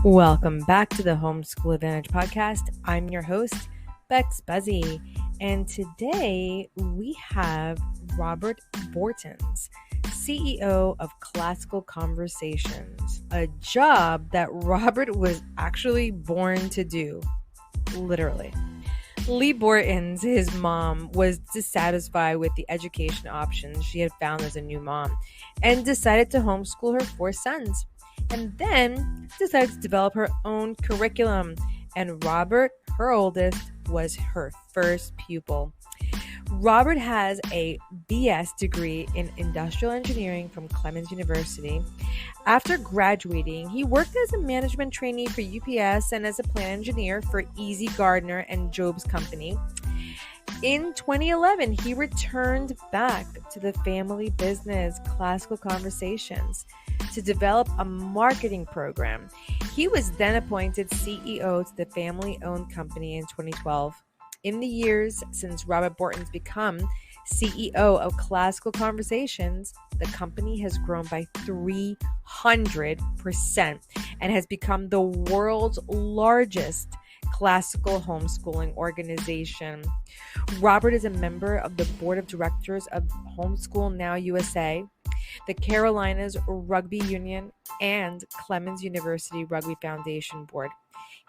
Welcome back to the Homeschool Advantage podcast. I'm your host, Bex Buzzy, and today we have Robert Bortins, CEO of Classical Conversations, a job that Robert was actually born to do, literally. Leigh Bortins, his mom, was dissatisfied with the education options she had found as a new mom and decided to homeschool her 4 sons, and then decided to develop her own curriculum. And Robert, her oldest, was her first pupil. Robert has a BS degree in industrial engineering from Clemson University. After graduating, he worked as a management trainee for UPS and as a plant engineer for Easy Gardner and Job's Company. In 2011, he returned back to the family business, Classical Conversations, to develop a marketing program. He was then appointed CEO to the family-owned company in 2012. In the years since Robert Bortins became CEO of Classical Conversations, the company has grown by 300% and has become the world's largest classical homeschooling organization. Robert is a member of the board of directors of Homeschool Now USA, the Carolinas Rugby Union, and Clemson University Rugby Foundation Board.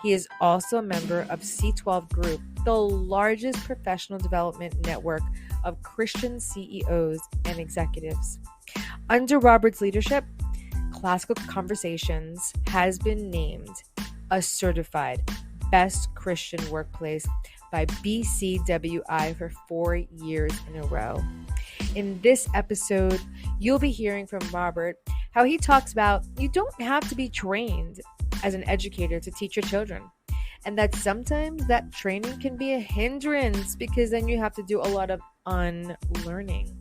He is also a member of C12 Group, the largest professional development network of Christian CEOs and executives. Under Robert's leadership, Classical Conversations has been named a certified Best Christian Workplace by BCWI for 4 years in a row. In this episode, you'll be hearing from Robert how he talks about you don't have to be trained as an educator to teach your children, and that sometimes that training can be a hindrance because then you have to do a lot of unlearning.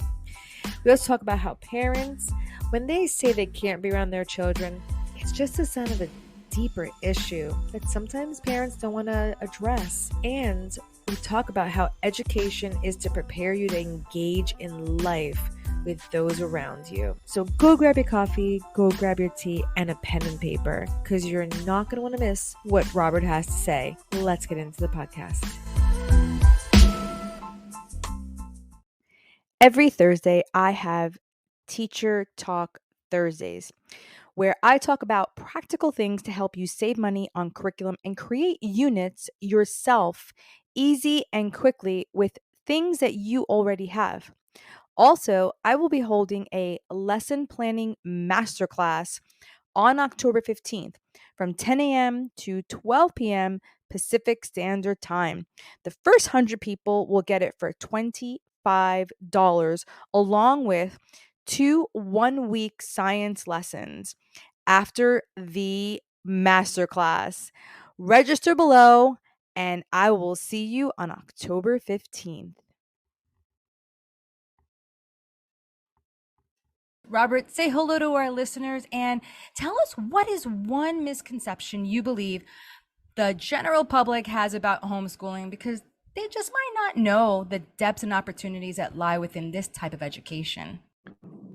We also talk about how parents, when they say they can't be around their children, it's just a sign of a deeper issue that sometimes parents don't want to address. And we talk about how education is to prepare you to engage in life with those around you. So go grab your coffee, go grab your tea, and a pen and paper, because you're not going to want to miss what Robert has to say. Let's get into the podcast. Every Thursday, I have Teacher Talk Thursdays, where I talk about practical things to help you save money on curriculum and create units yourself easy and quickly with things that you already have. Also, I will be holding a lesson planning masterclass on October 15th from 10 a.m. to 12 p.m. Pacific Standard Time. The first 100 people will get it for $25, along with 2 one-week science lessons after the masterclass. Register below, and I will see you on October 15th. Robert, say hello to our listeners and tell us, what is one misconception you believe the general public has about homeschooling, because they just might not know the depths and opportunities that lie within this type of education.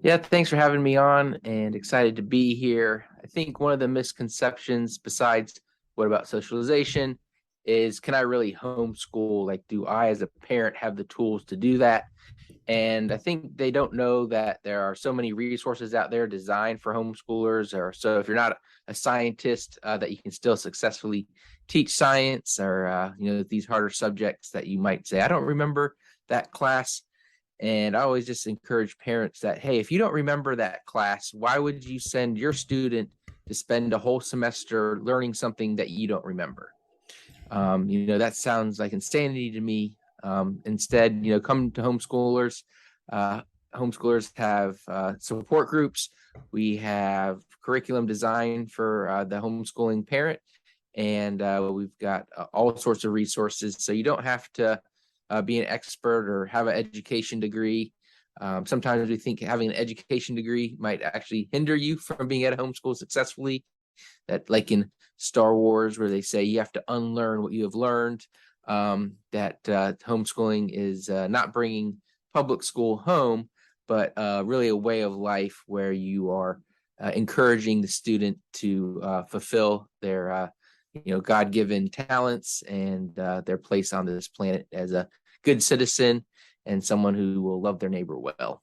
Yeah, thanks for having me on, and excited to be here. I think one of the misconceptions, besides what about socialization, is can I really homeschool? Like, do I as a parent have the tools to do that? And I think they don't know that there are so many resources out there designed for homeschoolers. Or so if you're not a scientist, that you can still successfully teach science, or these harder subjects that you might say, I don't remember that class. And I always just encourage parents that, hey, if you don't remember that class, why would you send your student to spend a whole semester learning something that you don't remember? That sounds like insanity to me. Instead, come to homeschoolers. Homeschoolers have support groups. We have curriculum design for the homeschooling parent, and we've got all sorts of resources. So you don't have to be an expert or have an education degree. Sometimes we think having an education degree might actually hinder you from being able to homeschool successfully. That, like in Star Wars, where they say you have to unlearn what you have learned, that homeschooling is not bringing public school home, but really a way of life where you are encouraging the student to fulfill their God-given talents and their place on this planet as a good citizen and someone who will love their neighbor well.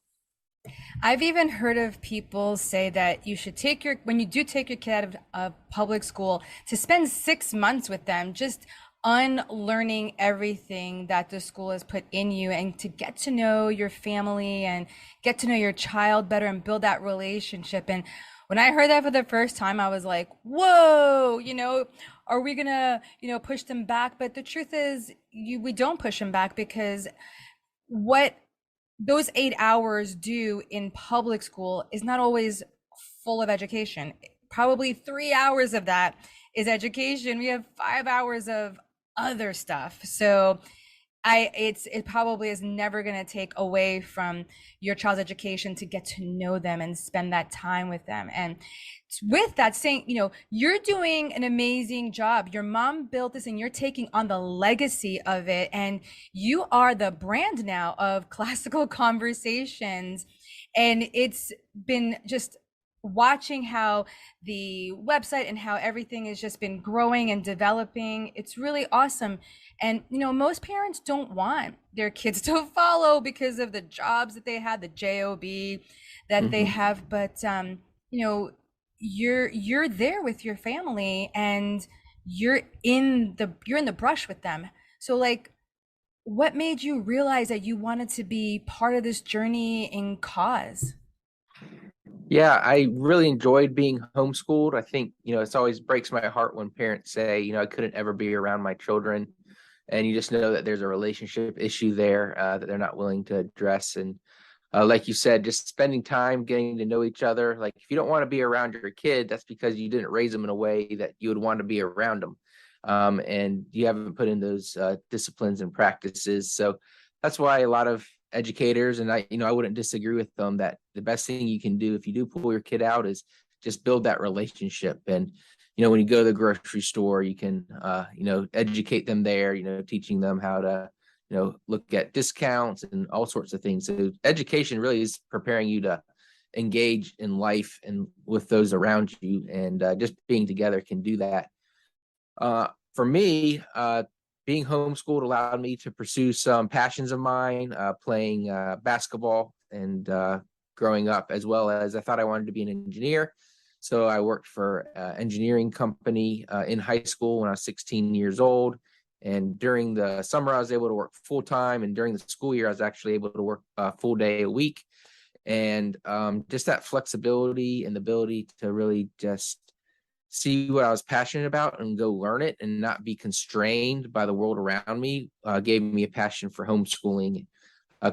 I've even heard of people say that you should when you do take your kid out of public school, to spend 6 months with them, just unlearning everything that the school has put in you, and to get to know your family and get to know your child better and build that relationship. And when I heard that for the first time, I was like, whoa, are we gonna, push them back? But the truth is, we don't push them back, because what those 8 hours do in public school is not always full of education. Probably 3 hours of that is education. We have 5 hours of other stuff. So it probably is never going to take away from your child's education to get to know them and spend that time with them. And with that saying, you're doing an amazing job. Your mom built this and you're taking on the legacy of it. And you are the brand now of Classical Conversations. And it's been just watching how the website and how everything has just been growing and developing. It's really awesome. And most parents don't want their kids to follow because of the jobs that they had, the job that they have. But you're there with your family, and you're in the brush with them. So, like, what made you realize that you wanted to be part of this journey in cause? Yeah, I really enjoyed being homeschooled. I think, it always breaks my heart when parents say, I couldn't ever be around my children. And you just know that there's a relationship issue there that they're not willing to address. And like you said, just spending time getting to know each other. Like, if you don't want to be around your kid, that's because you didn't raise them in a way that you would want to be around them. And you haven't put in those disciplines and practices. So that's why a lot of educators, and I wouldn't disagree with them, that the best thing you can do if you do pull your kid out is just build that relationship. And when you go to the grocery store, you can educate them there, teaching them how to look at discounts and all sorts of things. So education really is preparing you to engage in life and with those around you, and just being together can do that. For me, being homeschooled allowed me to pursue some passions of mine, playing basketball and growing up, as well as I thought I wanted to be an engineer. So I worked for an engineering company in high school when I was 16 years old. And during the summer, I was able to work full time. And during the school year, I was actually able to work a full day a week. And just that flexibility and the ability to really just see what I was passionate about and go learn it and not be constrained by the world around me gave me a passion for homeschooling.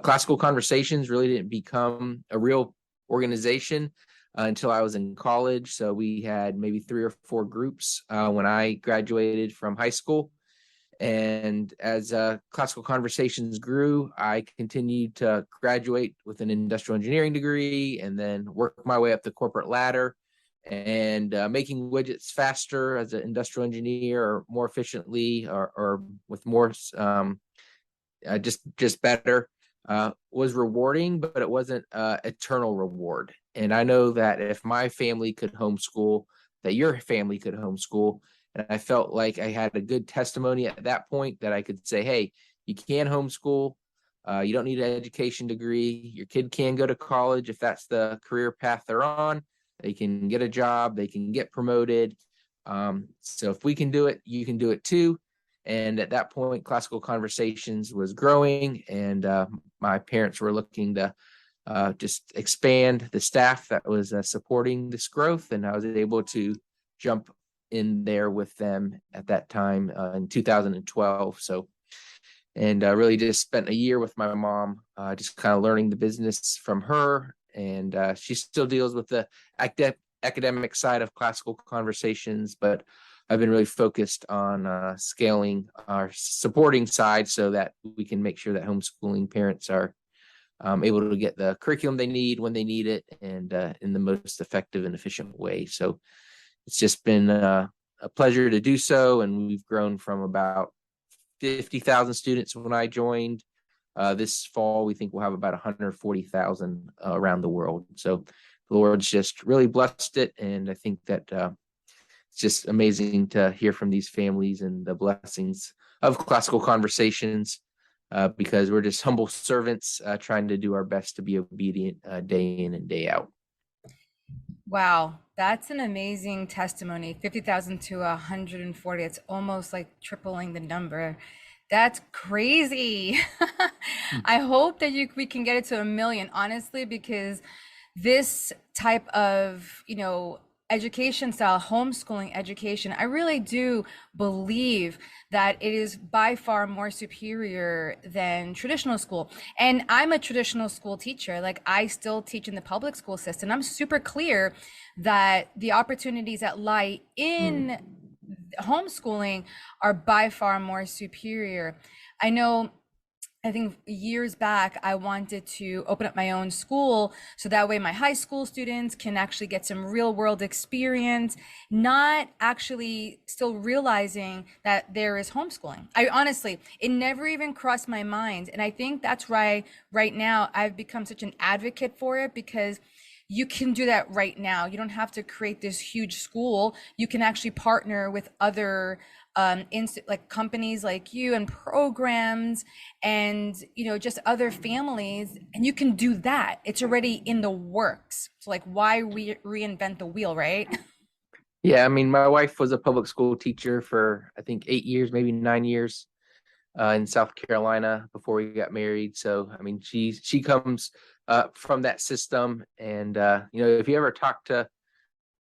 Classical Conversations really didn't become a real organization until I was in college. So we had maybe 3 or 4 groups when I graduated from high school. And as Classical Conversations grew, I continued to graduate with an industrial engineering degree and then work my way up the corporate ladder, and making widgets faster as an industrial engineer, or more efficiently, or with more just better, was rewarding, but it wasn't eternal reward. And I know that if my family could homeschool, that your family could homeschool. And I felt like I had a good testimony at that point that I could say, hey, you can homeschool. You don't need an education degree. Your kid can go to college if that's the career path they're on. They can get a job. They can get promoted. So if we can do it, you can do it too. And at that point, Classical Conversations was growing, and my parents were looking to just expand the staff that was supporting this growth. And I was able to jump in there with them at that time in 2012. So, and really just spent a year with my mom, just kind of learning the business from her. And she still deals with the academic side of Classical Conversations, but I've been really focused on scaling our supporting side so that we can make sure that homeschooling parents are able to get the curriculum they need when they need it, and in the most effective and efficient way. So it's just been a pleasure to do so. And we've grown from about 50,000 students when I joined. This fall, we think we'll have about 140,000 around the world. So the Lord's just really blessed it. And I think that it's just amazing to hear from these families and the blessings of classical conversations, because we're just humble servants trying to do our best to be obedient day in and day out. Wow, that's an amazing testimony. 50,000 to 140. It's almost like tripling the number. That's crazy. I hope that we can get it to 1 million, honestly, because this type of, education style, homeschooling education, I really do believe that it is by far more superior than traditional school. And I'm a traditional school teacher. Like, I still teach in the public school system. I'm super clear that the opportunities that lie in homeschooling are by far more superior. I think years back, I wanted to open up my own school so that way my high school students can actually get some real world experience, not actually still realizing that there is homeschooling. I honestly, it never even crossed my mind. And I think that's why right now I've become such an advocate for it, because you can do that right now. You don't have to create this huge school. You can actually partner with other like companies like you and programs and just other families, and you can do that. It's already in the works. So like, why reinvent the wheel, right? Yeah, I mean, my wife was a public school teacher for I think 8 years, maybe 9 years in South Carolina before we got married. So I mean, she comes from that system, and if you ever talk to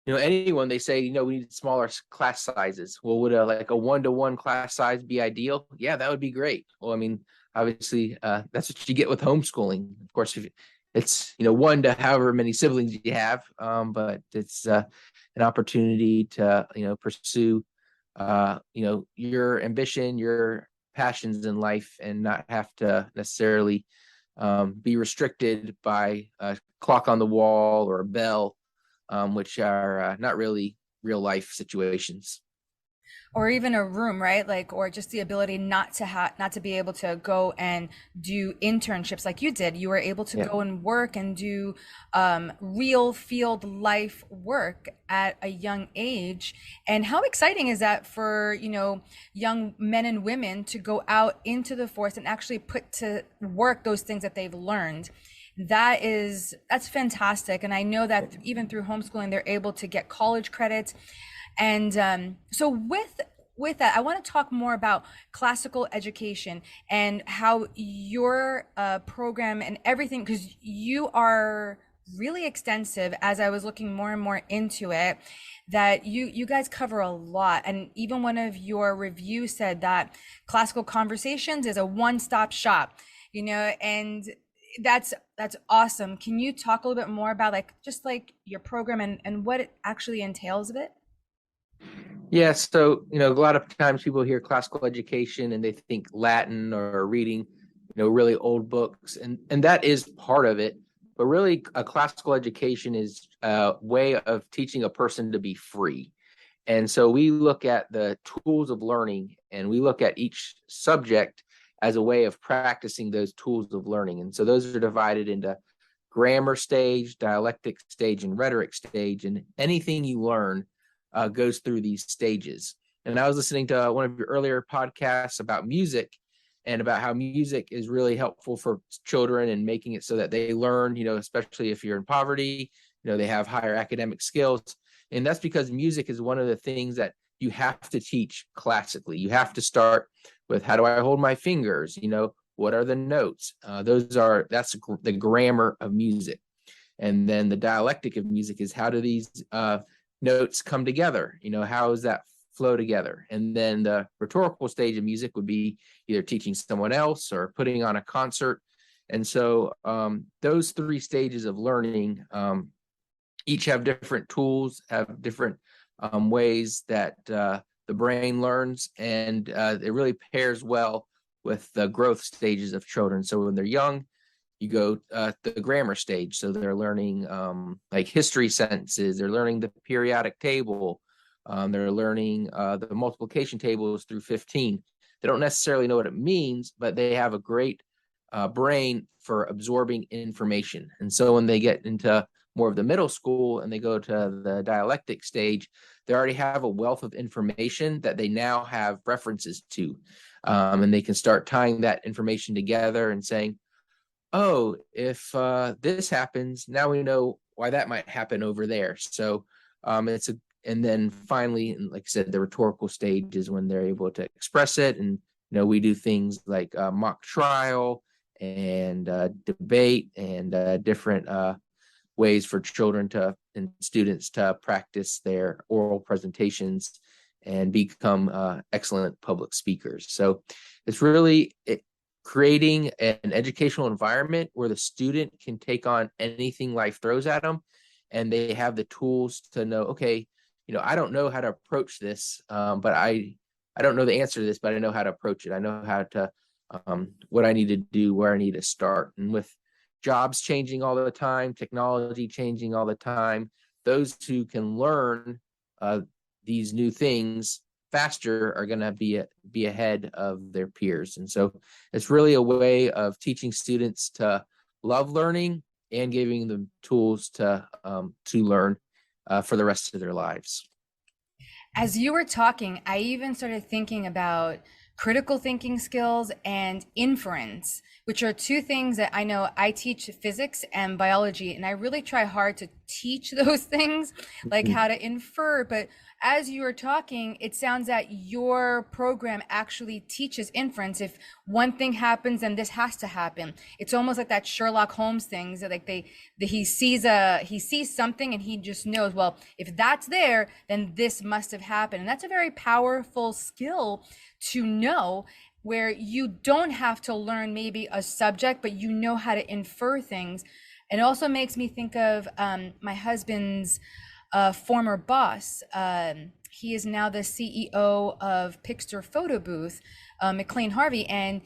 anyone, they say, we need smaller class sizes. Well, would like a 1-to-1 class size be ideal? Yeah, that would be great. Well, I mean, obviously, that's what you get with homeschooling. Of course, if it's 1 to however many siblings you have, but it's an opportunity to pursue your ambition, your passions in life, and not have to necessarily be restricted by a clock on the wall or a bell, which are not really real life situations. Or even a room, right? Like, or just the ability not to be able to go and do internships like you did. You were able to go and work and do real field life work at a young age. And how exciting is that for, young men and women to go out into the force and actually put to work those things that they've learned? That's fantastic. And I know that even through homeschooling, they're able to get college credits. And so with that, I want to talk more about classical education and how your program and everything, because you are really extensive. As I was looking more and more into it, that you guys cover a lot. And even one of your reviews said that Classical Conversations is a one-stop shop, and that's awesome. Can you talk a little bit more about just your program and what it actually entails of it? Yeah, so a lot of times people hear classical education and they think Latin or reading really old books, and that is part of it. But really, a classical education is a way of teaching a person to be free. And so we look at the tools of learning, and we look at each subject as a way of practicing those tools of learning. And so those are divided into grammar stage, dialectic stage, and rhetoric stage. And anything you learn goes through these stages. And I was listening to one of your earlier podcasts about music, and about how music is really helpful for children and making it so that they learn, especially if you're in poverty, they have higher academic skills. And that's because music is one of the things that you have to teach classically. You have to start with, how do I hold my fingers? What are the notes? That's the grammar of music. And then the dialectic of music is, how do these notes come together? How does that flow together? And then the rhetorical stage of music would be either teaching someone else or putting on a concert. And so those 3 stages of learning each have different tools, have different ways that the brain learns, and it really pairs well with the growth stages of children. So when they're young, you go the grammar stage. So they're learning like history sentences, they're learning the periodic table, they're learning the multiplication tables through 15. They don't necessarily know what it means, but they have a great brain for absorbing information. And so when they get into more of the middle school and they go to the dialectic stage, they already have a wealth of information that they now have references to. And they can start tying that information together and saying, oh, if this happens, now we know why that might happen over there. So and then finally, like I said, the rhetorical stage is when they're able to express it. And, we do things like mock trial and debate and different ways for children and students to practice their oral presentations and become excellent public speakers. So it's really creating an educational environment where the student can take on anything life throws at them, and they have the tools to know, okay, I don't know how to approach this, but I don't know the answer to this, but I know how to approach it. I know how to what I need to do, where I need to start. And with jobs changing all the time, technology changing all the time, those who can learn these new things faster are going to be ahead of their peers. And so it's really a way of teaching students to love learning and giving them tools to learn for the rest of their lives. As you were talking, I even started thinking about critical thinking skills and inference, which are two things that I know. I teach physics and biology, and I really try hard to teach those things, like how to infer. But as you were talking, it sounds that your program actually teaches inference. If one thing happens, then this has to happen. It's almost like that Sherlock Holmes things that like he sees something and he just knows, well, if that's there, then this must have happened. And that's a very powerful skill to know, where you don't have to learn maybe a subject, but you know how to infer things. It also makes me think of my husband's former boss. He is now the CEO of Pixter Photo Booth, McLean Harvey. And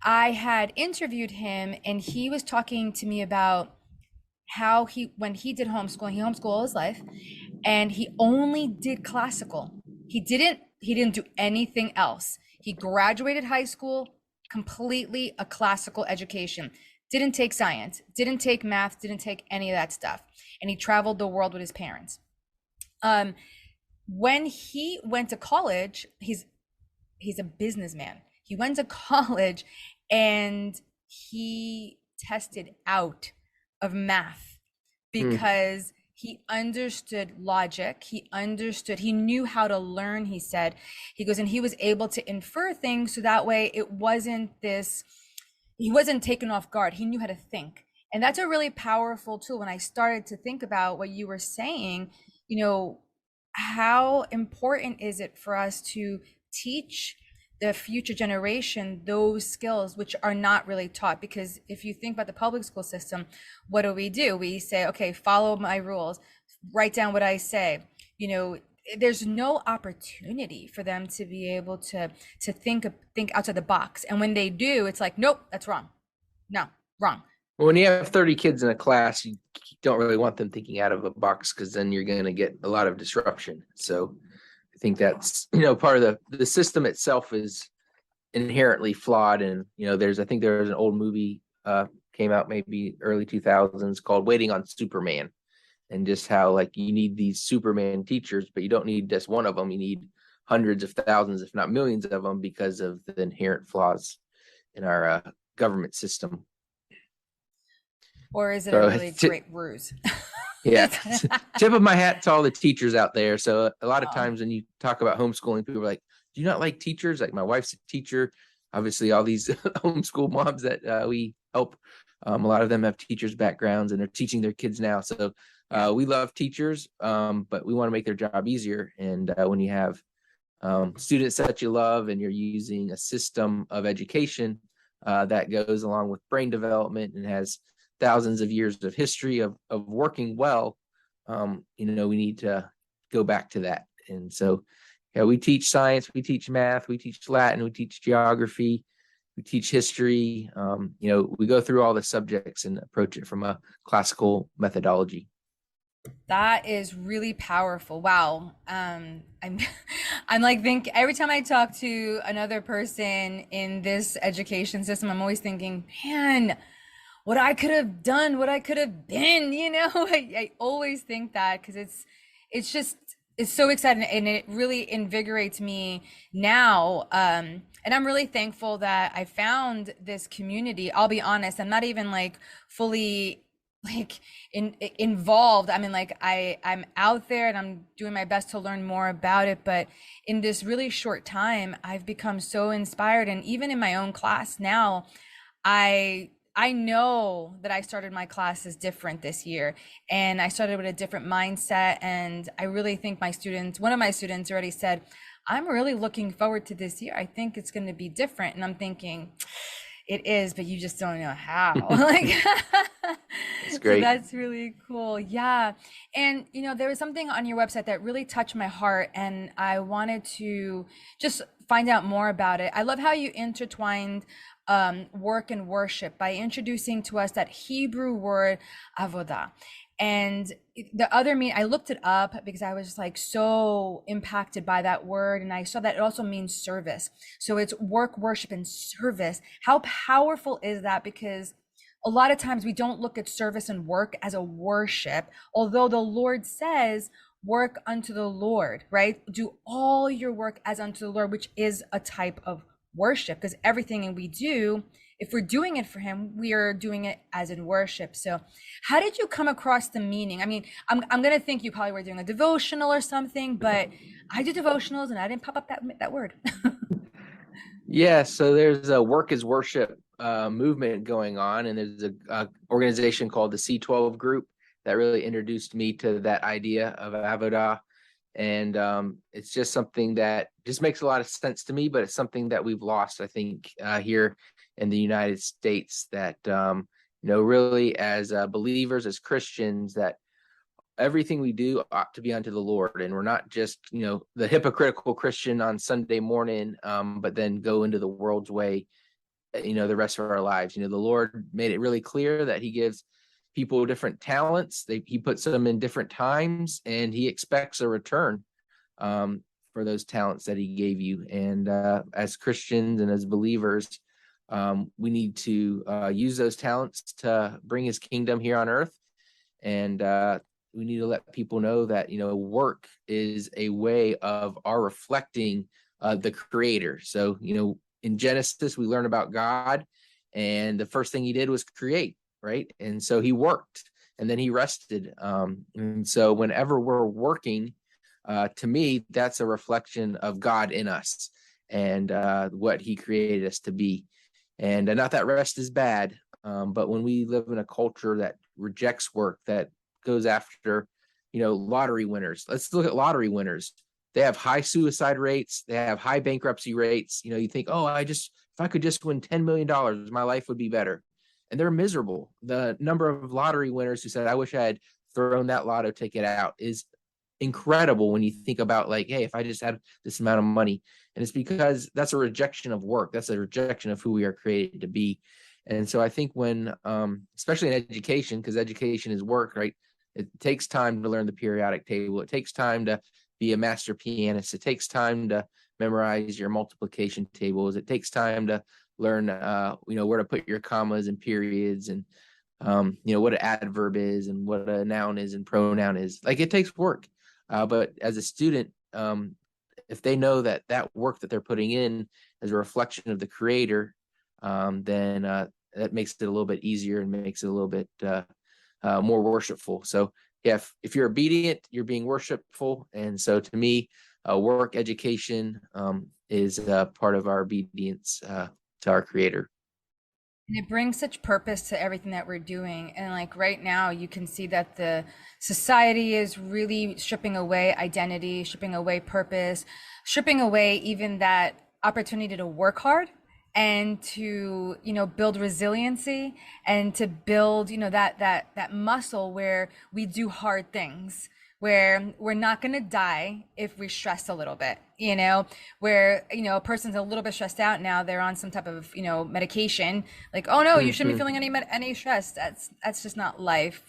I had interviewed him, and he was talking to me about how when he did homeschooling, he homeschooled all his life, and he only did classical. He didn't do anything else. He graduated high school, completely a classical education. Didn't take science, didn't take math, didn't take any of that stuff. And he traveled the world with his parents. When he went to college, he's a businessman. He went to college and he tested out of math because he understood logic. He knew how to learn, he said. He goes, and he was able to infer things so that way he wasn't taken off guard. He knew how to think. And that's a really powerful tool. When I started to think about what you were saying, how important is it for us to teach the future generation those skills which are not really taught? Because if you think about the public school system, what do? We say, okay, follow my rules, write down what I say. There's no opportunity for them to be able to think outside the box. And when they do, it's like, nope, that's wrong. No, wrong. Well, when you have 30 kids in a class, you don't really want them thinking out of a box, because then you're going to get a lot of disruption. So I think that's, part of the system itself is inherently flawed. And, I think there was an old movie came out maybe early 2000s called Waiting on Superman, and just how like you need these Superman teachers, but you don't need just one of them. You need hundreds of thousands, if not millions of them, because of the inherent flaws in our government system. Or is it a really great ruse? Yeah. Tip of my hat to all the teachers out there. So a lot of times when you talk about homeschooling, people are like, do you not like teachers? Like, my wife's a teacher. Obviously, all these homeschool moms that we help, a lot of them have teachers' backgrounds and they're teaching their kids now. So we love teachers, but we want to make their job easier. And when you have students that you love and you're using a system of education that goes along with brain development and has thousands of years of history of working well, we need to go back to that. And so, we teach science, we teach math, we teach Latin, we teach geography, we teach history. We go through all the subjects and approach it from a classical methodology. That is really powerful. Wow. I'm like, every time I talk to another person in this education system, I'm always thinking, man, what I could have done, what I could have been, you know. I always think that because it's just it's so exciting and it really invigorates me now. And I'm really thankful that I found this community. I'll be honest, I'm not even like fully like involved. I mean, like I'm out there and I'm doing my best to learn more about it, but in this really short time I've become so inspired. And even in my own class now, I know that I started my classes different this year, and I started with a different mindset. And I really think my students, one of my students already said, I'm really looking forward to this year. I think it's going to be different. And I'm thinking, it is, but you just don't know how. Like, That's so great. that's really cool. Yeah. And, you know, there was something on your website that really touched my heart, and I wanted to just find out more about it. I love how you intertwined work and worship by introducing to us that Hebrew word avodah. And the other mean, I looked it up because I was just like so impacted by that word. And I saw that it also means service. So it's work, worship, and service. How powerful is that? Because a lot of times we don't look at service and work as a worship, although the Lord says, work unto the Lord, right? Do all your work as unto the Lord, which is a type of worship, because everything we do, if we're doing it for him, we are doing it as in worship. So how did you come across the meaning? I mean, I'm gonna think you probably were doing a devotional or something, but I do devotionals and I didn't pop up that word. Yeah, so there's a work is worship movement going on, and there's a organization called the C12 Group that really introduced me to that idea of avodah. And it's just something that just makes a lot of sense to me, but it's something that we've lost, I think, here in the United States, that really as believers, as Christians, that everything we do ought to be unto the Lord, and we're not just the hypocritical Christian on Sunday morning, but then go into the world's way the rest of our lives. The Lord made it really clear that he gives people different talents. He puts them in different times, and he expects a return for those talents that he gave you. And as Christians and as believers, we need to use those talents to bring his kingdom here on earth. And we need to let people know that work is a way of our reflecting the Creator. So in Genesis, we learn about God, and the first thing he did was create, right? And so he worked, and then he rested. And so whenever we're working, to me, that's a reflection of God in us and what he created us to be. And not that rest is bad, but when we live in a culture that rejects work, that goes after, lottery winners. Let's look at lottery winners. They have high suicide rates. They have high bankruptcy rates. You think, oh, if I could just win $10 million, my life would be better. And they're miserable. The number of lottery winners who said, I wish I had thrown that lotto ticket out, is incredible when you think about, like, hey, if I just had this amount of money. And it's because that's a rejection of work. That's a rejection of who we are created to be. And so I think when, especially in education, because education is work, right? It takes time to learn the periodic table. It takes time to be a master pianist. It takes time to memorize your multiplication tables. It takes time to learn, where to put your commas and periods, and, what an adverb is and what a noun is and pronoun is. Like, it takes work. But as a student, if they know that work that they're putting in is a reflection of the Creator, then that makes it a little bit easier and makes it a little bit more worshipful. So yeah, if you're obedient, you're being worshipful. And so to me, work, education is part of our obedience to our Creator. And it brings such purpose to everything that we're doing. And like right now, you can see that the society is really stripping away identity, stripping away purpose, stripping away even that opportunity to work hard and to build resiliency and to build that muscle where we do hard things, where we're not going to die if we stress a little bit, where a person's a little bit stressed out, now they're on some type of medication, like, oh no, you shouldn't be feeling any stress. That's just not life.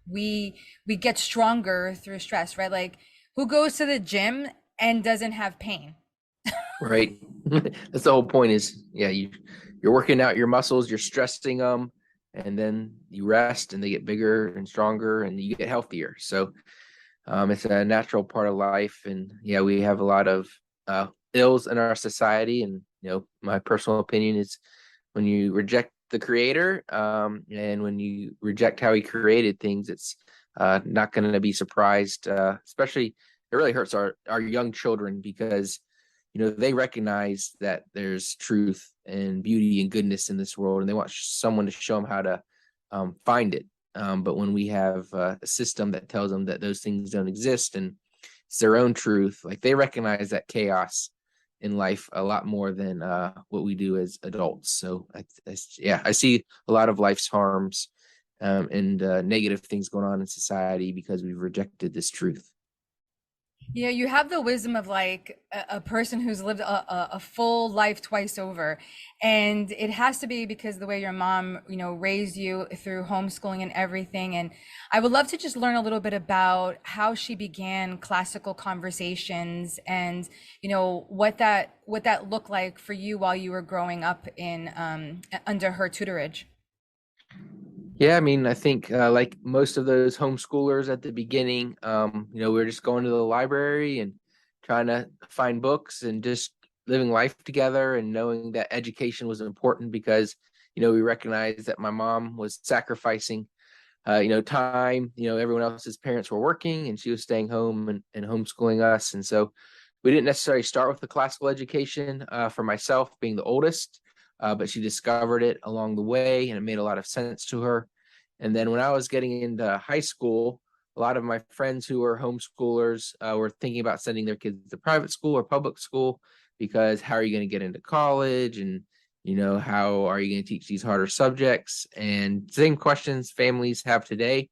We get stronger through stress, right? Like, who goes to the gym and doesn't have pain? Right. That's the whole point, is you're working out your muscles, you're stressing them, and then you rest and they get bigger and stronger and you get healthier. So it's a natural part of life. And yeah, we have a lot of ills in our society. And, my personal opinion is when you reject the creator and when you reject how he created things, it's not going to be surprised, especially it really hurts our young children because, they recognize that there's truth and beauty and goodness in this world, and they want someone to show them how to find it. But when we have a system that tells them that those things don't exist and it's their own truth, like they recognize that chaos in life a lot more than what we do as adults. So I see a lot of life's harms and negative things going on in society because we've rejected this truth. Yeah, you have the wisdom of like a person who's lived a full life twice over. And it has to be because the way your mom, raised you through homeschooling and everything. And I would love to just learn a little bit about how she began classical conversations and, what that looked like for you while you were growing up in under her tutorage. Yeah, I mean, I think like most of those homeschoolers at the beginning, we were just going to the library and trying to find books and just living life together and knowing that education was important because, we recognized that my mom was sacrificing, time, everyone else's parents were working and she was staying home and homeschooling us. And so we didn't necessarily start with the classical education for myself being the oldest. But she discovered it along the way and it made a lot of sense to her. And then when I was getting into high school, a lot of my friends who were homeschoolers were thinking about sending their kids to private school or public school because how are you going to get into college? And, how are you going to teach these harder subjects? And same questions families have today.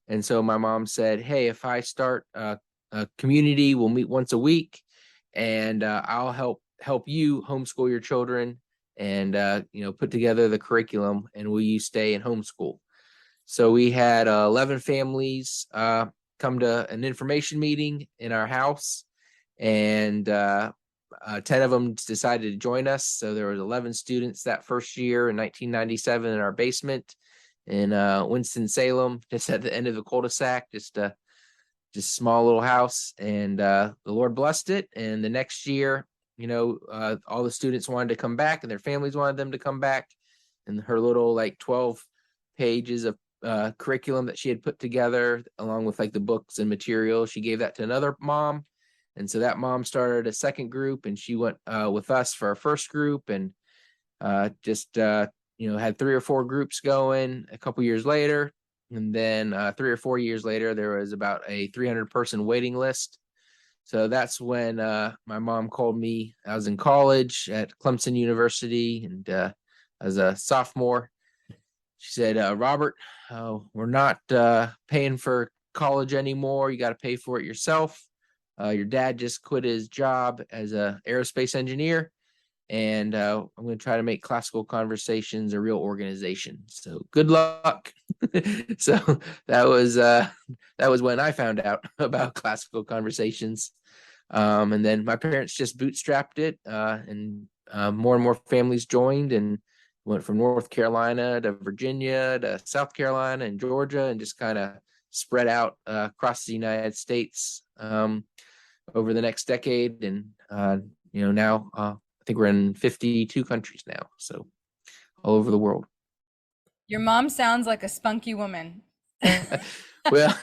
And so my mom said, hey, if I start a community, we'll meet once a week and I'll help you homeschool your children and put together the curriculum, and will you stay in homeschool? So we had 11 families come to an information meeting in our house, and 10 of them decided to join us. So there was 11 students that first year in 1997 in our basement in Winston-Salem, just at the end of the cul-de-sac, just small little house. And the Lord blessed it. And the next year, all the students wanted to come back and their families wanted them to come back. And her little 12 pages of curriculum that she had put together along with the books and materials, she gave that to another mom. And so that mom started a second group and she went with us for our first group and had 3 or 4 groups going a couple years later. And then 3 or 4 years later, there was about a 300 person waiting list. So that's when my mom called me. I was in college at Clemson University and as a sophomore. She said, Robert, we're not paying for college anymore. You got to pay for it yourself. Your dad just quit his job as an aerospace engineer. And I'm going to try to make Classical Conversations a real organization. So good luck. So that was when I found out about Classical Conversations. And then my parents just bootstrapped it and more and more families joined and went from North Carolina to Virginia to South Carolina and Georgia and just kind of spread out across the United States over the next decade. And, now I think we're in 52 countries now, so all over the world. Your mom sounds like a spunky woman. Well,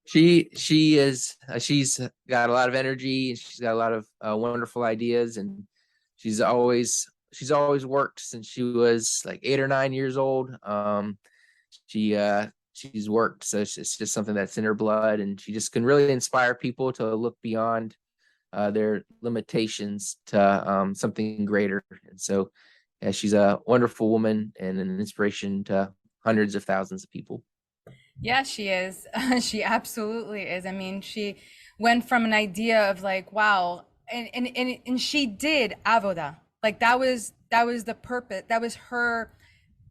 she is. She's got a lot of energy. She's got a lot of wonderful ideas, and she's always worked since she was 8 or 9 years old. She's worked, so it's just something that's in her blood, and she just can really inspire people to look beyond their limitations to something greater. And so yeah, she's a wonderful woman and an inspiration to hundreds of thousands of people. Yeah, she is. She absolutely is. I mean, she went from an idea of wow, and she did avoda. That was the purpose. That was her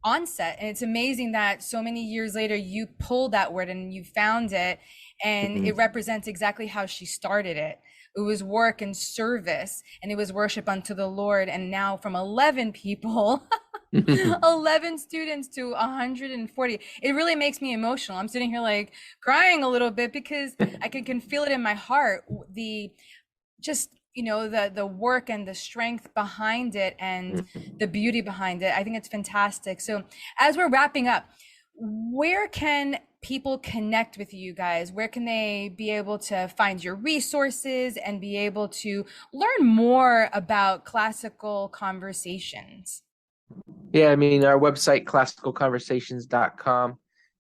onset. And it's amazing that so many years later you pulled that word and you found it, and it represents exactly how she started it. It was work and service, and it was worship unto the Lord. And now from 11 people 11 students to 140. It really makes me emotional. I'm sitting here like crying a little bit because I can feel it in my heart. The just, the work and the strength behind it and the beauty behind it. I think it's fantastic. So as we're wrapping up, where can people connect with you guys? Where can they be able to find your resources and be able to learn more about classical conversations? Yeah, I mean, our website, classicalconversations.com,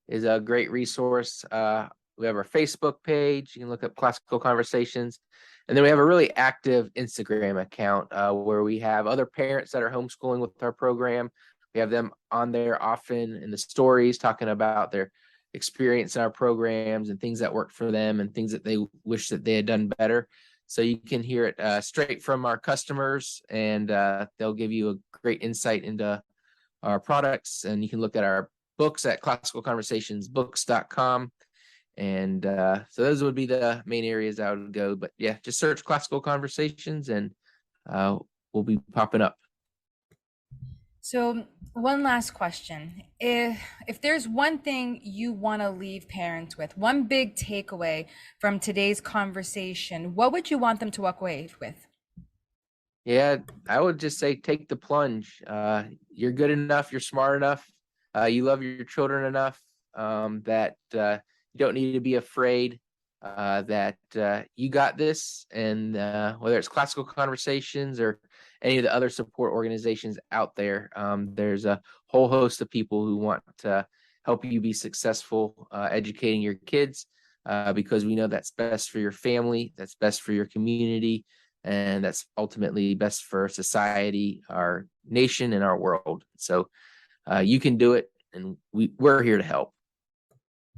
is a great resource. We have our Facebook page. You can look up Classical Conversations. And then we have a really active Instagram account where we have other parents that are homeschooling with our program. We have them on there often in the stories talking about their experience in our programs and things that worked for them and things that they wish that they had done better. So you can hear it straight from our customers, and they'll give you a great insight into our products. And you can look at our books at classicalconversationsbooks.com. And so those would be the main areas I would go. But yeah, just search Classical Conversations and we'll be popping up. So one last question. If there's one thing you want to leave parents with, one big takeaway from today's conversation, what would you want them to walk away with? Yeah, I would just say take the plunge. You're good enough. You're smart enough. You love your children enough that you don't need to be afraid that you got this. And whether it's Classical Conversations or any of the other support organizations out there, there's a whole host of people who want to help you be successful educating your kids because we know that's best for your family, that's best for your community, and that's ultimately best for society, our nation, and our world. So you can do it, and we're here to help.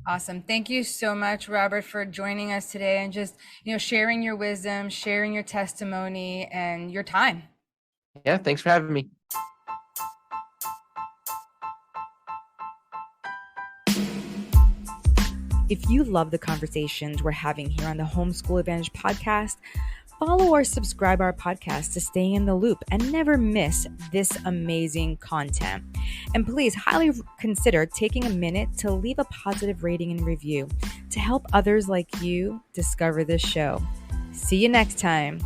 Awesome. Thank you so much, Robert, for joining us today and just, sharing your wisdom, sharing your testimony and your time. Yeah, thanks for having me. If you love the conversations we're having here on the Homeschool Advantage podcast, follow or subscribe our podcast to stay in the loop and never miss this amazing content. And please highly consider taking a minute to leave a positive rating and review to help others like you discover this show. See you next time.